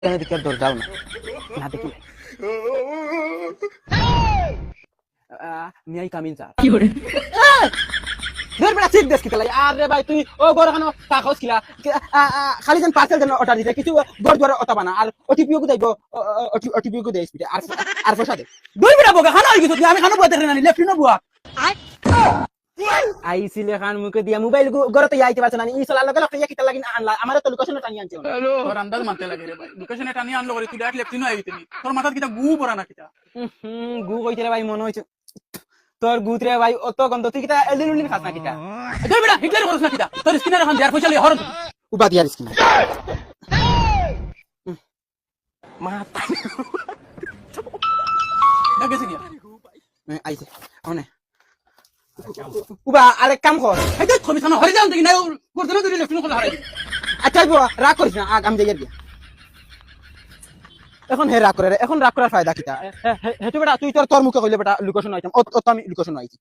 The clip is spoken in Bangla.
কেন দেখি আর দরজাও না না দেখি মিয়াই কামিন স্যার কি করে ধর বেটা ঠিক দেশ কি তালাই আরে ভাই তুই ও গর খানো কাগজ কিলা খালি যেন পার্সেল যেন অর্ডার দিতে কিছু গর দুয়ারে অতা বানা আর ওটিপিও কো যাইবো ওটিপিও কো দেই স্পিডে আর পয়সা দে দুই বেটা বগা খানো হই গেছে আমি খানো বুয়া দেখে না লেফট নো বুয়া আইছিলে খান মুকে দিয়া মোবাইল গরতে আইতে পারছ না ই চলা লগে লগে কিতা লাগি আনলা আমারে তো লোকেশন টানি আনছে তোর আন্দাজ মানতে লাগে রে ভাই লোকেশনে টানি আনলো করে তুই ডাইরেক্ট লেফটিনো আইতিনি তোর মাথাত কিটা গু পড়া না কিটা গু কইতে ভাই মনে হইছে তোর গুতরে ভাই অত গন্ধ তুই কিতা এলদিন খাস না কিতা তুই বেটা হিটলার করছ না কিটা তোর স্কিনার এখন দেয়ার পয়সা লই হর উবা দিয়ার স্কিন মা গেছে কি আইছে অনে উবা আরেক কাম কর এই তো তুমি সামনে হরে যাও দেখি না করতে না তুই লেফটিনো করে হারাই আচ্ছা বুয়া রাগ করিস না আম যাইয়ার গিয়া এখন হে রাগ করে এখন রাগ করার ফায়দা কিতা হেতু বেটা তুই তোর মুখে কইলে বেটা লোকেশন আইতাম অত আমি লোকেশন আইছি